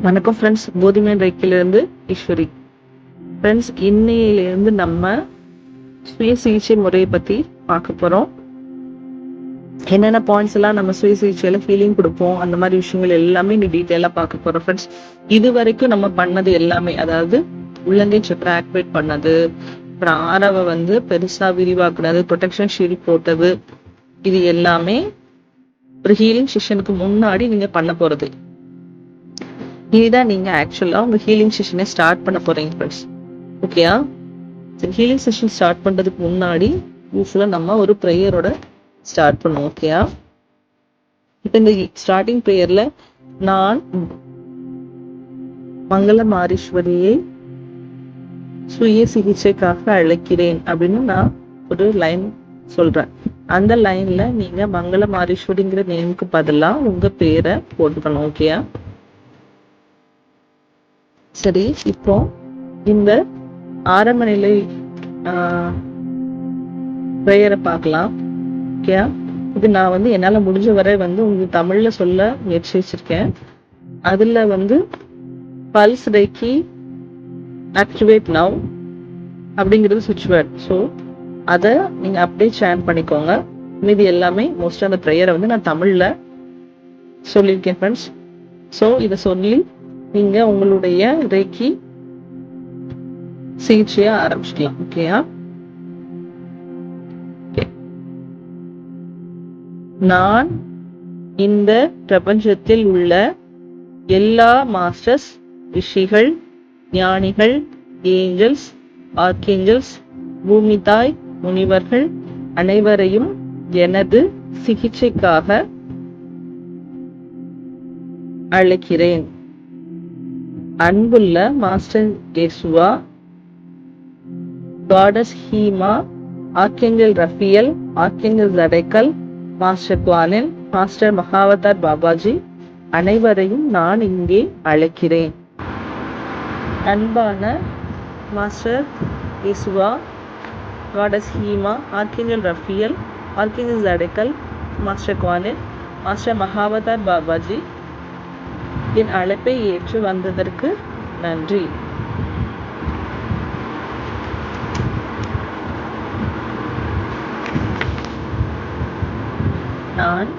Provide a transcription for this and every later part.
வணக்கம் friends, போதிமேன் ரைக்கிலிருந்து Eswari. Friends, இன்னையிலிருந்து நம்ம சுய சிகிச்சை முறையை பத்தி பார்க்க போறோம். என்னென்ன பாயிண்ட்ஸ் எல்லாம் நம்ம சுய சிகிச்சையில ஃபீலிங் கொடுப்போம், அந்த மாதிரி விஷயங்கள் எல்லாமே நீ டீட்டெயிலா பார்க்க போறோம் ஃப்ரெண்ட்ஸ். இது வரைக்கும் நம்ம பண்ணது எல்லாமே, அதாவது உள்ளங்கை சக்கரை ஆக்டிவேட் பண்ணது, அப்புறம் ஆரவை பெருசா விரிவாக்குனது, ப்ரொடெக்ஷன் ஷீல்ட் போட்டது, இது எல்லாமே ஒரு ஹீலிங் செஷனுக்கு முன்னாடி நீங்க பண்ண போறது. இதுதான் நீங்க ஆக்சுவலா உங்க ஹீலிங் செஷனை ஸ்டார்ட் பண்ண போறீங்க ஃப்ரெண்ட்ஸ். ஓகேயா? சரி, ஹீலிங் செஷன் ஸ்டார்ட் பண்றதுக்கு முன்னாடி யூஸ்வலா நம்ம ஒரு ப்ரேயரோட ஸ்டார்ட் பண்ணுவோம். ஓகேயா? இப்போ இந்த ஸ்டார்டிங் ப்ரேயர்ல நான் மங்கள மாரீஸ்வரியை சுய சிகிச்சைக்காக அழைக்கிறேன் அப்படின்னு நான் ஒரு லைன் சொல்றேன். அந்த லைன்ல நீங்க மங்கள மாரீஸ்வரிங்கிற நேமுக்கு பதிலா உங்க பேரை போட்டுக்கணும். ஓகேயா? சரி, இப்போ இந்த ஆரம்ப நிலை ப்ரேயரை பார்க்கலாம். ஓகேயா? இது நான் என்னால முடிஞ்ச வரை உங்களுக்கு தமிழ்ல சொல்ல முயற்சி வச்சிருக்கேன். அதுல பல்ஸ் ரேக்கி ஆக்டிவேட் நவ் அப்படிங்கிறது சுவிட்ச் வேர்ட். ஸோ அதை நீங்க அப்படியே சேன் பண்ணிக்கோங்க. மீதி எல்லாமே மோஸ்ட் அந்த ப்ரேயரை நான் தமிழ்ல சொல்லியிருக்கேன் ஃப்ரெண்ட்ஸ். ஸோ இதை சொல்லி நீங்க உங்களுடைய ரேக்கி சிகிச்சையை ஆரம்பிச்சிக்கலாம். ஓகேயா? நான் இந்த பிரபஞ்சத்தில் உள்ள எல்லா மாஸ்டர்ஸ், ரிஷிகள், ஞானிகள், ஏஞ்சல்ஸ், ஆர்கேஞ்சல்ஸ், பூமி தாய், முனிவர்கள் அனைவரையும் எனது சிகிச்சைக்காக அழைக்கிறேன். அன்புள்ள மாஸ்டர் யேசுவா, காடஸ் ஹீமா, archangel Raphael, archangel Zadkiel, master Quan Yin, master Mahavatar Babaji அனைவரையும் நான் இங்கே அழைக்கிறேன். அன்பான மாஸ்டர் யேசுவா, காடஸ் ஹீமா, archangel Raphael, archangel Zadkiel, master Quan Yin, master Mahavatar Babaji, என் அழைப்பை ஏற்று வந்ததற்கு நன்றி. நான்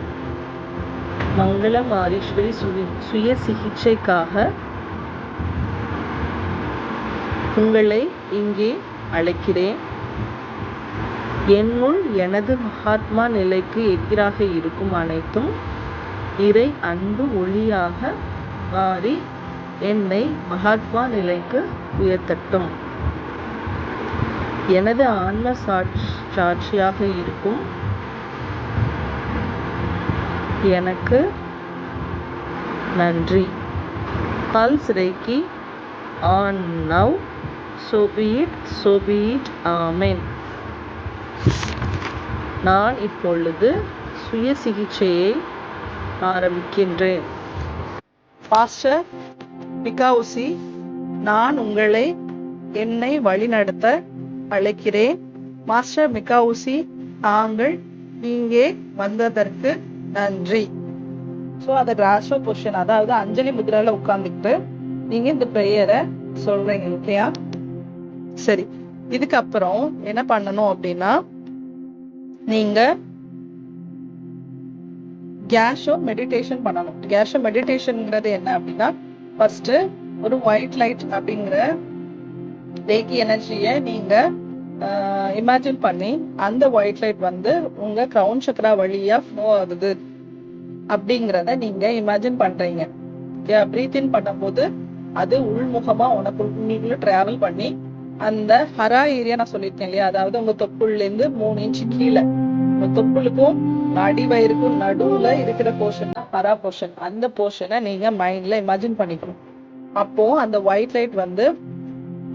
மங்கள மாரீஸ்வரி சுய சிகிச்சைக்காக உங்களை இங்கே அழைக்கிறேன். என்னுள் எனது மகாத்மா நிலைக்கு எதிராக இருக்கும் அனைத்தும் இறை அன்பு ஒளியாக மாறி என்னை மகாத்மா நிலைக்கு உயர்த்தட்டும். எனது ஆன்ம சாட்சியாக இருக்கும் எனக்கு நன்றி. Pulse reiki on now. So be it. Amen. நான் இப்பொழுது சுய சிகிச்சையை ஆரம்பிக்கின்றேன். மாஸ்டர் மிகாவுசி, நான் உங்களை என்னை வழிநடத்த அழைக்கிறேன். மாஸ்டர் மிகாவுசி, தாங்கள் இங்கே வந்ததற்கு நன்றி. ஸோ அதை டிரான்ஸ்ஃபர் பொசிஷன், அதாவது அஞ்சலி முத்ரால உட்கார்ந்துக்கிட்டு நீங்க இந்த ப்ரேயரை சொல்றீங்க. ஓகேயா? சரி, இதுக்கப்புறம் என்ன பண்ணணும் அப்படின்னா, நீங்க கேஷோ மெடிடேஷன் பண்ணணும். கேஷோ மெடிடேஷன்ங்கிறது என்ன அப்படின்னா, ஃபர்ஸ்ட் ஒரு ஒயிட் லைட் அப்படிங்கிற ரேக்கி எனர்ஜியை நீங்க இமேஜின் பண்ணி, அந்த ஒயிட் லைட் உங்க கிரவுன் சக்ரா வழியா ஃப்ளோ ஆகுது அப்படிங்கிறத நீங்க இமேஜின் பண்றீங்க. பிரீத் இன் பண்ணும்போது அது உள்முகமா உனக்குள்ள டிராவல் பண்ணி அந்த ஹரா ஏரியா நான் சொல்லியிருக்கேன் இல்லையா, அதாவது உங்க தொப்புள்ள இருந்து 3 இன்ச்சு கீழே, உங்க தொப்புளுக்கும் அடிவயிறுக்கும் நடுவுல இருக்கிற போர்ஷன் தான் ஹரா போர்ஷன். அந்த போர்ஷனை நீங்க மைண்ட்ல இமேஜின் பண்ணிக்கணும். அப்போ அந்த ஒயிட் லைட்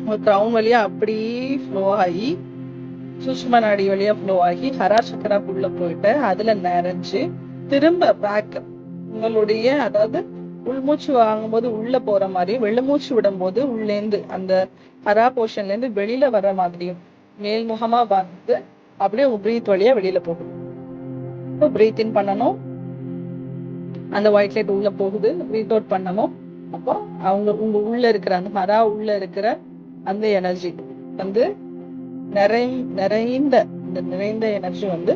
ஒரு கிரவுன் வழியா அப்படி ஃப்ளோ ஆகி, சுஷ்ம நாடி வழியா ஃப்ளோ ஆகி ஹரா சக்கராக்குள்ள போயிட்டு அதுல நிறைஞ்சு திரும்ப பேக் உங்களுடைய, அதாவது உள்மூச்சு வாங்கும்போது உள்ள போற மாதிரி, வெளிமூச்சு விடும் போது உள்ளேந்து அந்த ஹரா போர்ஷன்ல இருந்து வெளியில வர்ற மாதிரியும் மேல்முகமா அப்படியே பிரீத் வழியா வெளியில போகும். பிரீத் இன் பண்ணணும், அந்த ஒயிட் லைட் உள்ள போகுது. பிரீத் அவுட் பண்ணணும். அப்போ உங்க உள்ள இருக்கிற அந்த மரா உள்ள இருக்கிற அந்த எனர்ஜி வந்து நிறைந்த எனர்ஜி வந்து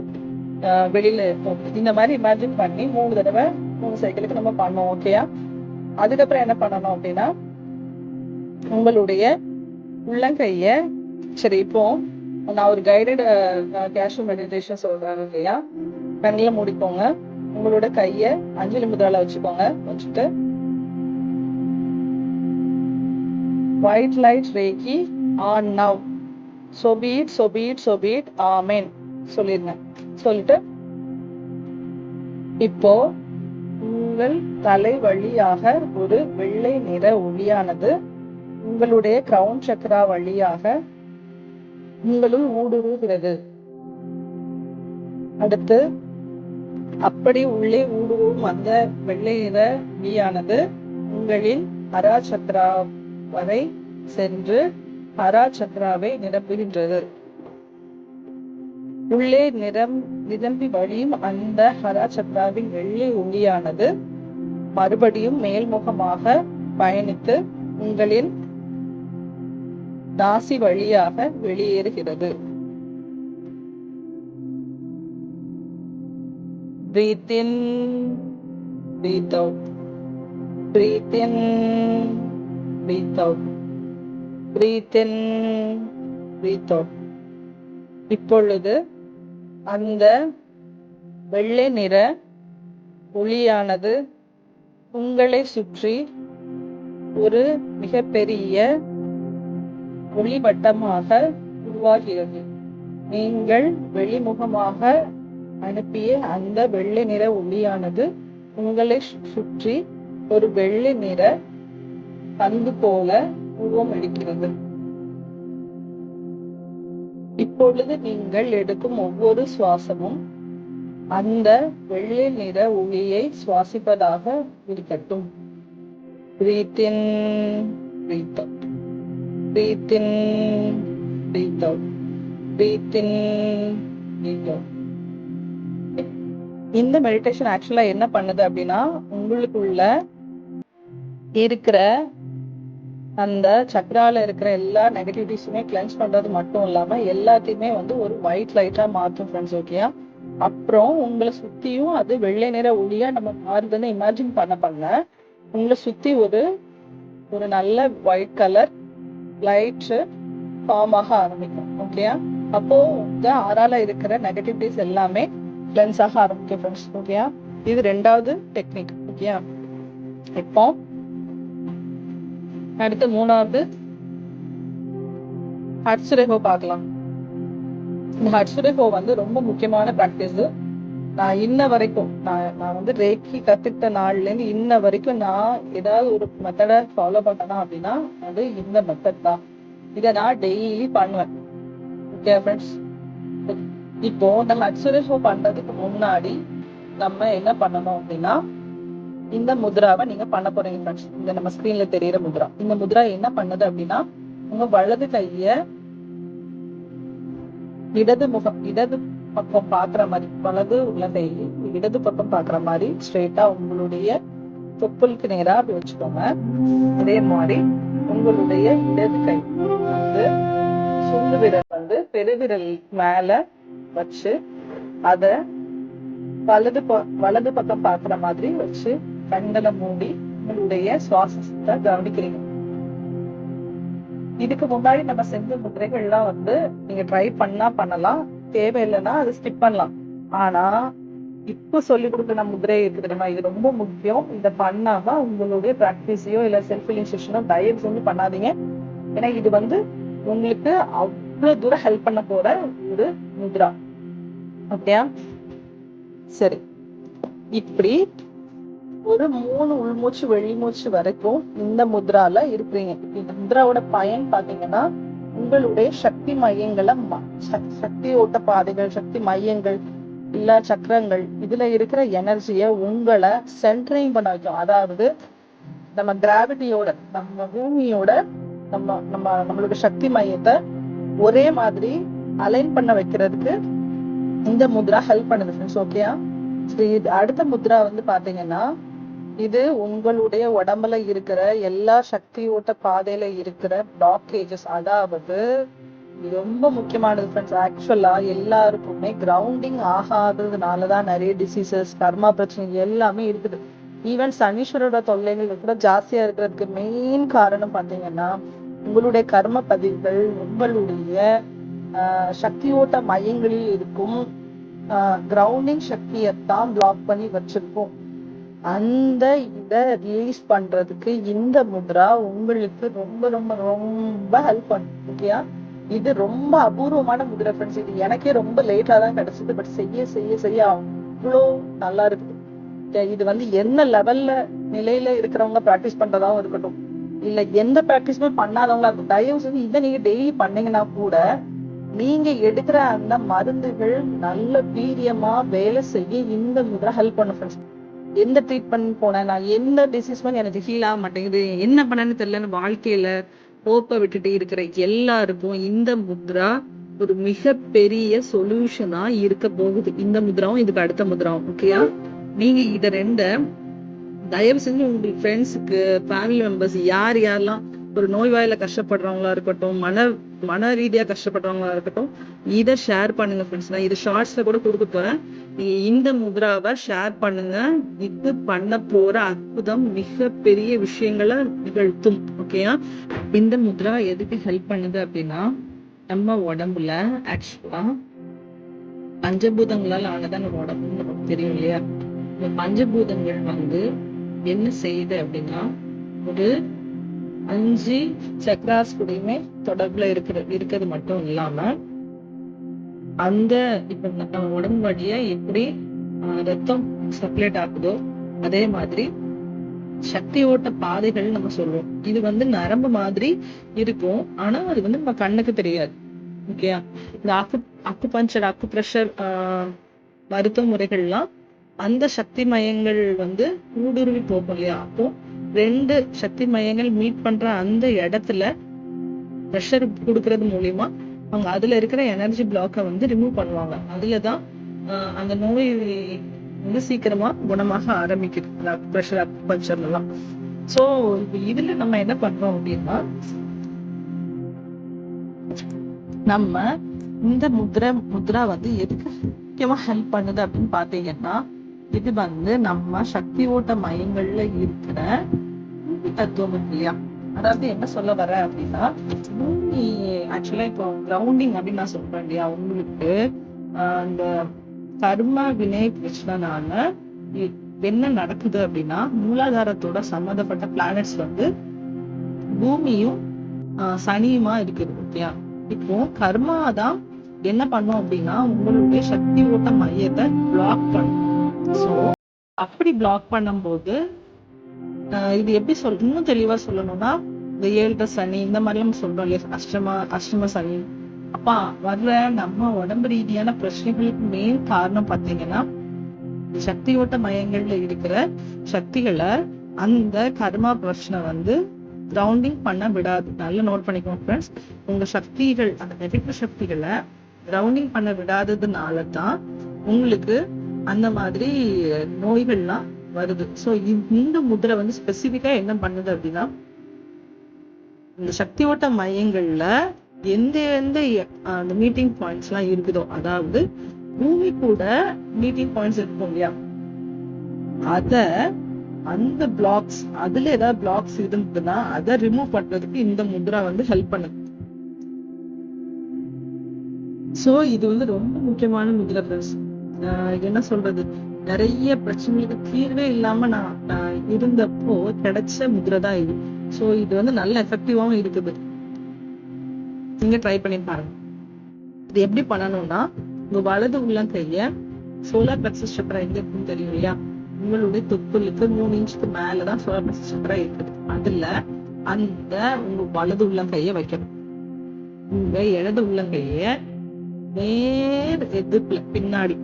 வெளியில போகும். இந்த மாதிரி இமேஜின் பண்ணி 3 தடவை 3 சைக்கிளுக்கு நம்ம பண்ணோம். ஓகேயா? அதுக்கப்புறம் என்ன பண்ணணும் அப்படின்னா, உங்களுடைய உள்ளங்கைய சரி இப்போ நான் ஒரு கைடட் கேஷுவல் மெடிடேஷன் சொல்றேன் இல்லையா? கண்ணில மூடிக்கோங்க. உங்களோட கைய அஞ்சலி முத்ரால வச்சுக்கோங்க. வச்சுட்டு white light reiki on now, so be it, so be it, so be it, amen சொல்லிருங்க. சொல்லிட்டு இப்போ உங்கள் தலை வழியாக ஒரு வெள்ளை நிற ஒளியானது உங்களுடைய கிரவுன் சக்ரா வழியாக உங்களுள் ஊடுருவுகிறது. அடுத்து அப்படி உள்ளே ஊடுருவும் அந்த வெள்ளை நிற ஒளியானது உங்களின் ஹரா சக்ரா வரை சென்று ஹரா சக்ராவை நிரப்புகின்றது. உள்ளே நிரம்பி வழியும் அந்த ஹரா சக்ராவின் வெள்ளை ஒளியானது மறுபடியும் மேல்முகமாக பயணித்து உங்களின் நாசி வழியாக வெளியேறுகிறது. Breathe in, breathe out. Breathe in, breathe out. Breathe in, breathe out. இப்பொழுது அந்த வெள்ளை நிற ஒளியானது உங்களை சுற்றி ஒரு மிகப்பெரிய ஒளிவட்டமாக உருவாகிறது. நீங்கள் வெளிமுகமாக அனுப்பிய அந்த வெள்ளை நிற ஒளியானது உங்களை சுற்றி ஒரு வெள்ளை நிற பந்து போல உருவம் எடுக்கிறது. இப்பொழுது நீங்கள் எடுக்கும் ஒவ்வொரு சுவாசமும் அந்த வெள்ளை நிற ஒளியை சுவாசிப்பதாக இருக்கட்டும். Breathe in, breathe out. Breathe in, breathe out. Breathe in, breathe out. இந்த மெடிடேஷன் ஆக்சுவலா என்ன பண்ணுது அப்படின்னா, உங்களுக்குள்ள இருக்கிற அந்த சக்ரால இருக்கிற எல்லா நெகட்டிவிட்டிஸுமே கிளென்ஸ் பண்றது மட்டும் இல்லாம எல்லாத்தையுமே வந்து ஒரு ஒயிட் லைட்டா மாற்றும் ஃப்ரெண்ட்ஸ். ஓகேயா? அப்புறம் உங்களை சுத்தியும் அது வெள்ளை நிற ஒளியா நம்ம மாறுதுன்னு இமேஜின் பண்ண உங்களை சுத்தி ஒரு நல்ல ஒயிட் கலர் லைட் ஃபார்ம் ஆக ஆரம்பிக்கும். ஓகேயா? அப்போ இந்த ஆறால இருக்கிற நெகட்டிவிட்டிஸ் எல்லாமே கிளென்ஸ் ஆக ஆரம்பிக்கும் ஃப்ரெண்ட்ஸ். ஓகேயா? இது 2வது டெக்னிக். ஓகேயா? இப்போ அடுத்து 3வது ஹட்சுரேகோ பார்க்கலாம். இந்த ஹட்சுரேகோ வந்து ரொம்ப முக்கியமான பிராக்டிஸ். நான் இன்ன வரைக்கும் நான் வந்து ரேக்கி கத்துக்கிட்ட நாள்ல இருந்து இன்ன வரைக்கும் நான் ஏதாவது ஒரு மெத்தடை ஃபாலோ பண்ணனா அப்படின்னா அது இந்த மெத்தட் தான். இதை நான் டெய்லி பண்ணுவேன். Okay friends? இப்போ இந்த ஹட்சுரேகோ பண்றதுக்கு முன்னாடி நம்ம என்ன பண்ணணும் அப்படின்னா, இந்த முத்ராவை நீங்க பண்ண போறீங்க ஃப்ரெண்ட்ஸ். இந்த நம்ம ஸ்கிரீன்ல தெரியுற முத்ரா. இந்த முத்ரா என்ன பண்ணுது அப்படின்னா, உங்க வலது கைய இடது பக்கம் பாக்குற மாதிரி, வலது உள்ளங்கை இடது பக்கம் பாக்குற மாதிரி ஸ்ட்ரெயிட்டா உங்களுடைய தொப்புளுக்கு நேரா அப்படி வச்சுக்கோங்க. அதே மாதிரி உங்களுடைய இடது கை வந்து சுண்டு விரல் வந்து பெருவிரல் மேல வச்சு அத வலது பக்கம் பாக்குற மாதிரி வச்சு கண்களை மூடி உங்களுடைய சுவாசத்தை கவனிக்கிறீங்க. இதுக்கு முன்னாடி நம்ம செஞ்ச முதிரைகள்லாம் வந்து நீங்க ட்ரை பண்ணலாம், தேவையில்லைன்னா அது ஸ்கிப் பண்ணலாம். ஆனா இப்ப சொல்லி கொடுக்குற முதிரை இருக்கு தெரியுமா, இது ரொம்ப முக்கியம். இதை பண்ணாம உங்களுடைய பிராக்டிஸையோ இல்ல செல்ஃப் ரிலேஷனோ தயவு செஞ்சு பண்ணாதீங்க. ஏன்னா இது வந்து உங்களுக்கு அவ்வளவு தூரம் ஹெல்ப் பண்ண போற ஒரு முத்ரா. ஓகே? சரி, இப்படி ஒரு 3 உள்மூச்சு வெளிமூச்சு வரைக்கும் இந்த முத்ரால இருக்கிறீங்க. இந்த முத்ராவோட பயன் பாத்தீங்கன்னா, உங்களுடைய சக்தி மையங்களை சக்தி ஓட்ட பாதைகள், சக்தி மையங்கள் இல்ல சக்கரங்கள் இதுல இருக்கிற எனர்ஜிய உங்களை சென்டரிங் பண்ண வைக்கும். அதாவது நம்ம கிராவிட்டியோட, நம்ம பூமியோட நம்மளோட சக்தி மையத்தை ஒரே மாதிரி அலைன் பண்ண வைக்கிறதுக்கு இந்த முத்ரா ஹெல்ப் பண்ணுது ஃப்ரெண்ட்ஸ். ஓகேயா? அடுத்த முத்ரா வந்து பாத்தீங்கன்னா இது உங்களுடைய உடம்புல இருக்கிற எல்லா சக்தி ஓட்ட பாதையில இருக்கிற பிளாக்கேஜஸ், அதாவது ரொம்ப முக்கியமானது ஃப்ரெண்ட்ஸ். ஆக்சுவலா எல்லாருக்குமே கிரவுண்டிங் ஆகாததுனாலதான் நிறைய டிசீசஸ், கர்மா பிரச்சனை எல்லாமே இருக்குது. ஈவன் சனீஸ்வரோட தொல்லைகள் கூட ஜாஸ்தியா இருக்கிறதுக்கு மெயின் காரணம் பாத்தீங்கன்னா உங்களுடைய கர்ம பதிவுகள் உங்களுடைய சக்தி ஓட்ட மையங்களில் இருக்கும் கிரவுண்டிங் சக்தியைத்தான் பிளாக் பண்ணி வச்சிருக்கோம். அந்த இதை ரிலீஸ் பண்றதுக்கு இந்த முத்ரா உங்களுக்கு ரொம்ப ரொம்ப ரொம்ப ஹெல்ப் பண்ணும். ஓகேயா? இது ரொம்ப அபூர்வமான முத்ரா ஃப்ரெண்ட்ஸ். இது எனக்கே ரொம்ப லேட்டா தான் கிடைச்சது. பட் செய்ய செய்ய செய்ய அவ்வளோ நல்லா இருக்குது. இது என்ன லெவல்ல நிலையில இருக்கிறவங்க பிராக்டிஸ் பண்றதாவும் இருக்கட்டும், இல்ல எந்த பிராக்டிஸுமே பண்ணாதவங்களா இருக்கும், தயவு செஞ்சு இதை நீங்க டெய்லி பண்ணீங்கன்னா கூட நீங்க எடுக்கிற அந்த மருந்துகள் நல்ல வீரியமா வேலை செய்ய இந்த முத்ரா ஹெல்ப் பண்ணும் ஃப்ரெண்ட்ஸ். எந்த ட்ரீட்மெண்ட் போனேன், நான் எந்த டிசீஸ்மே எனக்கு ஹீல் ஆக மாட்டேங்குது, என்ன பண்ணேன்னு தெரியலன்னு வாழ்க்கையில ஹோப்பை விட்டுட்டு இருக்கிற எல்லாருக்கும் இந்த முத்ரா ஒரு மிகப்பெரிய சொல்யூஷனா இருக்க போகுது. இந்த முத்ராவும் இதுக்கு அடுத்த முத்ராவும். ஓகேயா? நீங்க இத ரெண்ட தயவு செஞ்சு உங்களுக்கு ஃப்ரெண்ட்ஸுக்கு, ஃபேமிலி மெம்பர்ஸ், யார் யாரெல்லாம் ஒரு நோய்வாயில கஷ்டப்படுறவங்களா இருக்கட்டும், மன ரீதியா கஷ்டப்படுறவங்களா இருக்கட்டும், இதை ஷேர் பண்ணுங்க ஃப்ரெண்ட்ஸ். நான் இது ஷார்ட்ஸ்ல கூட கொடுக்க போறேன். நீங்க இந்த முத்ராவை ஷேர் பண்ணுங்க. இது பண்ண போற அற்புதம் மிக பெரிய விஷயங்களை நிகழ்த்தும். ஓகேயா? இந்த முத்ரா எதுக்கு ஹெல்ப் பண்ணுது அப்படின்னா, நம்ம உடம்புல ஆக்சுவலா பஞ்சபூதங்களால் ஆனதான் நம்ம உடம்புன்னு நமக்கு தெரியும் இல்லையா? இந்த பஞ்சபூதங்கள் என்ன செய்யுது அப்படின்னா, ஒரு 5 சக்ராஸ் கூடயுமே தொடர்புல இருக்கிறது மட்டும் இல்லாம, அந்த இப்ப நம்ம உடம்பு வழியா எப்படி ரத்தம் சர்க்குலேட் ஆகுதோ அதே மாதிரி சக்தி ஓட்ட பாதைகள் நம்ம சொல்லுவோம். இது நரம்பு மாதிரி இருக்கும், ஆனா அது நம்ம கண்ணுக்கு தெரியாது. ஓகேயா? இந்த அக்குபஞ்சர், அக்குப்ரெஷர் மருத்துவ முறைகள்லாம் அந்த சக்தி மையங்கள் ஊடுருவி போகும் இல்லையா? அப்போ 2 சக்தி மையங்கள் மீட் பண்ற அந்த இடத்துல ப்ரெஷர் கொடுக்கறது மூலியமா அவங்க அதுல இருக்கிற எனர்ஜி பிளாக்கை ரிமூவ் பண்ணுவாங்க. அதுலதான் அந்த நோய் சீக்கிரமா குணமாக ஆரம்பிக்குது, ப்ரெஷர் அக்குபஞ்சர்ல எல்லாம். சோ இதுல நம்ம என்ன பண்றோம் அப்படின்னா, நம்ம இந்த முத்ரா எதுக்கு முக்கியமா ஹெல்ப் பண்ணுது அப்படின்னு பாத்தீங்கன்னா, இது நம்ம சக்தி ஓட்ட மையங்கள்ல இருக்கிற பூமி தத்துவம் இல்லையா? அதாவது என்ன சொல்ல வர அப்படின்னா, பூமி ஆக்சுவலா இப்போ கிரவுண்டிங் அப்படின்னு நான் சொல்றேன் இல்லையா, உங்களுக்கு அந்த கர்ம வினை பிரச்சனைனால என்ன நடக்குது அப்படின்னா, மூலாதாரத்தோட சம்பந்தப்பட்ட பிளானட்ஸ் பூமியும் சனியுமா இருக்குது. ஓகேயா? இப்போ கர்மா தான் என்ன பண்ணும் அப்படின்னா, உங்களுடைய சக்தி ஓட்ட மையத்தை பிளாக் பண்ணும். சோ அப்படி பிளாக் பண்ணும்போது இது எப்படி இன்னும் தெளிவா சொல்லணும்னா, இந்த 7 சனி இந்த மாதிரி நம்ம சொல்றோம் இல்லையா, அஷ்டம சனி, அப்பா வர்ற நம்ம உடம்பு ரீதியான பிரச்சனைகளுக்கு மெயின் காரணம் பாத்தீங்கன்னா, சக்தி ஓட்ட மையங்கள்ல இருக்கிற சக்திகளை அந்த கர்மா பிரச்சனை கிரவுண்டிங் பண்ண விடாது. நல்லா நோட் பண்ணிக்கோங்க ஃப்ரெண்ட்ஸ். உங்க சக்திகள், அந்த நெகட்டிவ் சக்திகளை கிரவுண்டிங் பண்ண விடாததுனாலதான் உங்களுக்கு அந்த மாதிரி நோய்கள்லாம் வருது. சோ இந்த முத்ரை ஸ்பெசிபிக்கா என்ன பண்ணுது அப்படின்னா, இந்த சக்தி ஓட்ட மையங்கள்ல எந்த அந்த மீட்டிங் பாயிண்ட்ஸ் எல்லாம் இருக்குதோ, அதாவது பூமி கூட மீட்டிங் பாயிண்ட்ஸ் இருக்கும் இல்லையா, அந்த பிளாக்ஸ், அதுல ஏதாவது பிளாக்ஸ் இருந்ததுன்னா அதை ரிமூவ் பண்றதுக்கு இந்த முத்ரா ஹெல்ப் பண்ணுது. சோ இது ரொம்ப முக்கியமான முத்ரா ஃப்ரெண்ட்ஸ். என்ன சொல்றது, நிறைய பிரச்சனைகளுக்கு தீர்வே இல்லாம நான் இருந்தப்போ கிடைச்ச முத்ரை தான் இது. சோ இது நல்ல எஃபெக்டிவாவும் இருக்குது. நீங்க ட்ரை பண்ணி பாருங்க. இது எப்படி பண்ணணும்னா, உங்க வலது உள்ளங்கைய சோலார் பிளெக்ஸஸ் சக்கரா எங்க இருக்குன்னு தெரியும் இல்லையா, உங்களுடைய தொப்புளுக்கு 3 இன்ச்சுக்கு மேலதான் சோலார் பிளெக்ஸஸ் சக்கரா இருக்குது. அதுல அந்த உங்க வலது உள்ளங்கைய வைக்கணும். உங்க இடது உள்ளங்கைய நேர் எதிர்ப்புல பின்னாடி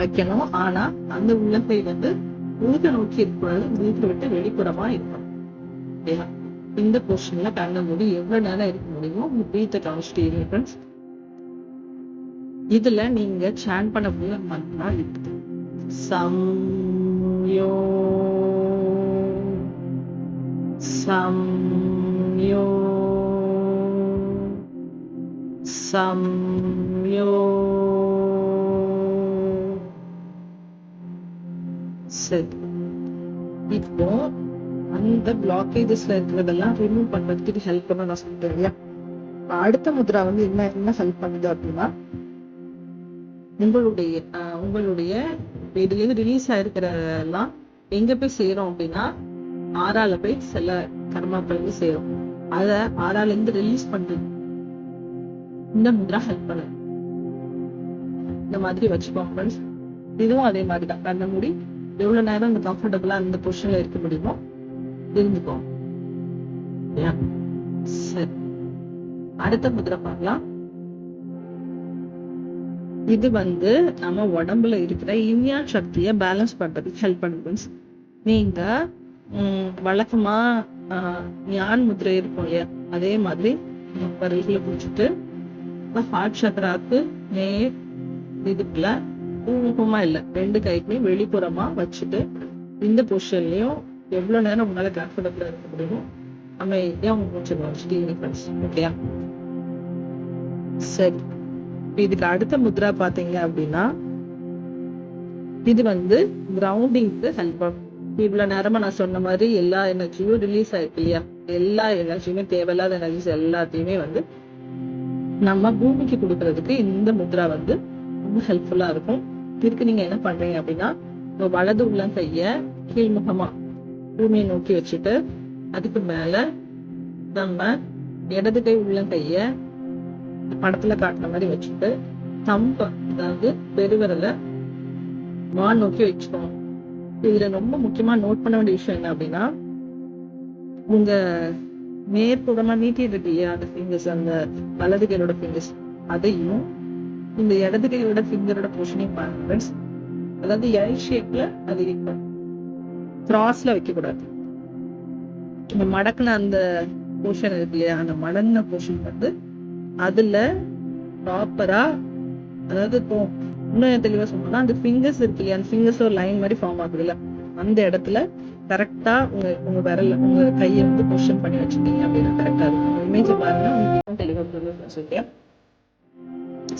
வைக்கணும். ஆனா அந்த உள்ளங்கை மூக்க நோக்கி இருக்கக்கூடாது, மூக்க விட்டு வெளிப்புறமா இருக்கணும். இந்த பொசிஷன்ல கண்ண மூடி எவ்வளவு நேரம் இருக்க முடியுமோ உங்க பிரீத்தை கவனிச்சுட்டு இருங்க ஃப்ரெண்ட்ஸ். இதுல நீங்க சான் பண்ண மந்த்ரா இருக்குது. சம்யோ சம்யோ சம்யோ. சரி, இப்போ அந்த பிளாக்கேஜஸ்ல இருக்கிறதெல்லாம் ரிமூவ் பண்றதுக்கு இது ஹெல்ப் பண்ண நான் சொல்றேன் இல்லையா. அடுத்த முத்ரா வந்து என்ன ஹெல்ப் பண்ணுது அப்படின்னா, உங்களுடைய இதுல இருந்து ரிலீஸ் ஆயிருக்கிற எல்லாம் எங்க போய் சேரும் அப்படின்னா, ஆறால போய் சில கர்மாக்கள் வந்து சேரும். அத ஆறால இருந்து ரிலீஸ் பண்றது இந்த முத்ரா ஹெல்ப் பண்ணுது. இந்த மாதிரி வச்சுக்கோங்க ஃப்ரெண்ட்ஸ். இதுவும் அதே மாதிரி தான். கண்ண மூடி எவ்வளவு நேரம் இந்த கம்ஃபர்டபுளா இந்த பொசிஷன்ல இருக்க முடியுமோ இருந்துக்கோங்க. சரி, அடுத்த முத்ரா பார்க்கலாம். இது வந்து நம்ம உடம்புல இருக்கிற இம்யூன் சக்தியை பேலன்ஸ் பண்றதுக்கு ஹெல்ப் பண்ணுது. நீங்க வழக்கமா ஞான் முத்திரை இருக்கும் இல்லையா, அதே மாதிரி பருவில குடிச்சிட்டு ஹார்ட் சக்கராக்கு நேர் இதுக்குள்ள ஊகமா இல்ல, 2 கைக்குமே வெளிப்புறமா வச்சுட்டு இந்த பொசிஷன்லயும் எவ்வளவு நேரம் உங்களால கம்ஃபர்டபுளா இருக்க முடியுமோ அமைதியா உங்க மூச்சு வச்சுட்டீங்க. ஓகேயா? சரி, இதுக்கு அடுத்த முத்ரா பாத்தீங்க அப்படின்னா, இது வந்து கிரவுண்டிங்க்கு ஹெல்ப் பண்ணும். இவ்வளவு நேரமா நான் சொன்ன மாதிரி எல்லா எனர்ஜியும் ரிலீஸ் ஆயிருக்கு இல்லையா, எல்லா எனர்ஜியுமே தேவையில்லாத எனர்ஜிஸ் எல்லாத்தையுமே வந்து நம்ம பூமிக்கு கொடுக்கறதுக்கு இந்த முத்ரா வந்து ரொம்ப ஹெல்ப்ஃபுல்லா இருக்கும். இதுக்கு நீங்க என்ன பண்றீங்க அப்படின்னா, வலது உள்ளங்கைய கீழ்முகமா பூமியை நோக்கி வச்சுட்டு, அதுக்கு மேல நம்ம இடது கை உள்ளங்கைய படத்துல காட்டுற மாதிரி வச்சுட்டு, தம்ப அதாவது பெருவிரல வான் நோக்கி வச்சுக்கோங்க. இதுல ரொம்ப முக்கியமா நோட் பண்ண வேண்டிய விஷயம் என்ன அப்படின்னா, உங்க மேற்புறமா நீட்டிட்டு இருக்கு இல்லையா அந்த ஃபிங்கர்ஸ், அந்த வலது கையோட ஃபிங்கர்ஸ், அதையும் இந்த இடது கையோட ஃபிங்கரோட பொசிஷனிங் பாருங்க. அதாவது எல் ஷேப்ல அது இருக்கும், கிராஸ்ல வைக்க கூடாது. இந்த மடக்குன அந்த போர்ஷன் இருக்கு இல்லையா, அந்த மடங்குன போர்ஷன் வந்து அதுல ப்ராப்பரா, அதாவது இப்போ இன்னும் தெளிவா சொல்லணும்னா, அந்த ஃபிங்கர்ஸ் இருக்கு இல்லையா, அந்த ஃபிங்கர்ஸ் ஒரு லைன் மாதிரி ஃபார்ம் ஆகுது இல்ல, அந்த இடத்துல கரெக்டா உங்க விரல்ல உங்க கையை வந்து பொசிஷன் பண்ணி வச்சுட்டீங்க அப்படின்னா கரெக்டா இருக்கும். இமேஜ் பாருங்க, உங்களுக்கு தெளிவா புரியும்.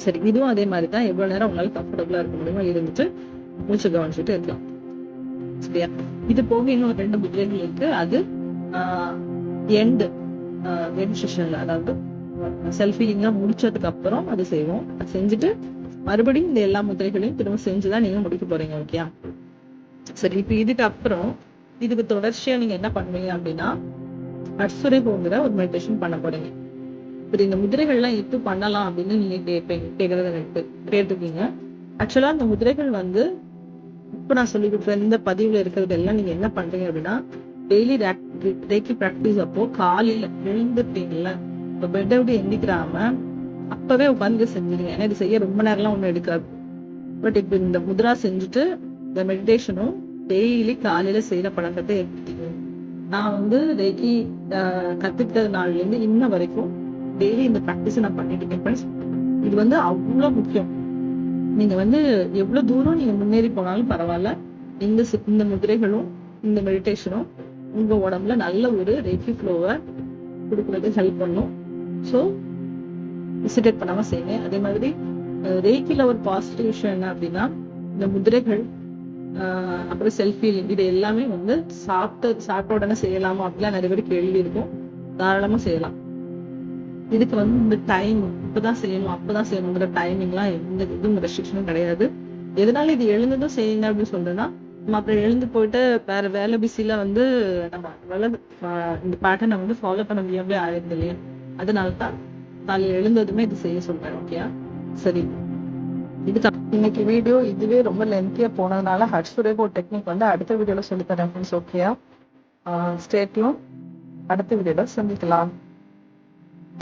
சரி, இதுவும் அதே மாதிரி தான். எவ்வளவு நேரம் உங்களால கம்ஃபர்டபுளா இருக்க முடியுமோ இருந்துட்டு மூச்சு கவனிச்சுட்டு இருக்கலாம். சரியா? இது போக இன்னும் 2 முத்ரைகள் இருக்கு. அது எண்ட் செஷன்ல, அதாவது செல்ஃபிங்லாம் முடிச்சதுக்கு அப்புறம் அது செய்வோம். அது செஞ்சுட்டு மறுபடியும் இந்த எல்லா முத்திரைகளையும் திரும்ப செஞ்சுதான் நீங்க முடிக்க போறீங்க. ஓகே? சரி, இப்ப இதுக்கு அப்புறம் இதுக்கு தொடர்ச்சியா நீங்க என்ன பண்ணுவீங்க அப்படின்னா, அட்சுரேகோங்கிற ஒரு மெடிடேஷன் பண்ண போறீங்க. இப்படி இந்த முதிரைகள்லாம் எப்ப பண்ணலாம் அப்படின்னு நீங்க கேட்டிருக்கீங்க. ஆக்சுவலா இந்த முதிரைகள் வந்து இப்ப நான் சொல்லி கொடுக்குற இந்த பதிவுல இருக்கிறது எல்லாம் நீங்க என்ன பண்றீங்க அப்படின்னா, டெய்லி ரேக்கி பிராக்டிஸ் அப்போ காலையில எழுந்துட்டீங்கல்ல, இப்ப பெட்டை விட்டு எந்திக்கிறாம அப்பவே உட்காந்து செஞ்சுருங்க. ஏன்னா இது செய்ய ரொம்ப நேரம்லாம் ஒண்ணும் எடுக்காது. பட் இப்ப இந்த முத்ரா செஞ்சுட்டு இந்த மெடிடேஷனும் டெய்லி காலையில செய்யற பழக்கத்தை எடுத்துக்கணும். நான் வந்து ரேக்கி கத்துக்கிட்ட நாள்ல இருந்து இன்ன வரைக்கும் டெய்லி இந்த பிராக்டிஸ் நான் பண்ணிட்டு இருக்கேன். இது வந்து அவ்வளவு முக்கியம். நீங்க வந்து எவ்வளவு தூரம் நீங்க முன்னேறி போனாலும் பரவாயில்ல, இந்த முதிரைகளும் இந்த மெடிடேஷனும் உங்க உடம்புல நல்ல ஒரு ரேக்கி ஃப்ளோவை கொடுக்கறது ஹெல்ப் பண்ணும். ஸோ ஹெசிடேட் பண்ணாம செய்யுங்க. அதே மாதிரி ரேக்கில ஒரு பாசிட்டிவ் விஷயம் என்ன அப்படின்னா, இந்த முதிரைகள் அப்புறம் செல்ஃபி இது எல்லாமே வந்து சாப்பிட்ட உடனே செய்யலாமா அப்படிலாம் நிறைய பேர் கேள்வி இருக்கும். தாராளமா செய்யலாம். இதுக்கு வந்து இந்த டைம் இப்பதான் செய்யணும் அப்பதான் செய்யணுங்கிற டைமிங்லாம் எந்த இதுவும் ரெஸ்ட்ரிக்ஷனும் கிடையாது. எதனால இது எழுந்ததும் செய்யுங்க அப்படின்னு சொல்றேன்னா, நம்ம அப்புறம் எழுந்து போயிட்டு வேற வேலை பிஸில வந்து நம்ம இந்த பேட்டர்னை வந்து ஃபாலோ பண்ண முடியாமலே ஆயிருது இல்லையா. அதனாலதான் காலையில் எழுந்ததுமே இது செய்ய சொல்றேன். ஓகேயா? சரி, இதுக்கு இன்னைக்கு வீடியோ இதுவே ரொம்ப லென்த்தியா போனதுனால ஹட்சுரேகோ டெக்னிக் வந்து அடுத்த வீடியோல சொல்லித்தரேன் ஃப்ரெண்ட்ஸ். ஓகேயா? Stay tune. அடுத்த வீடியோல சந்திக்கலாம்.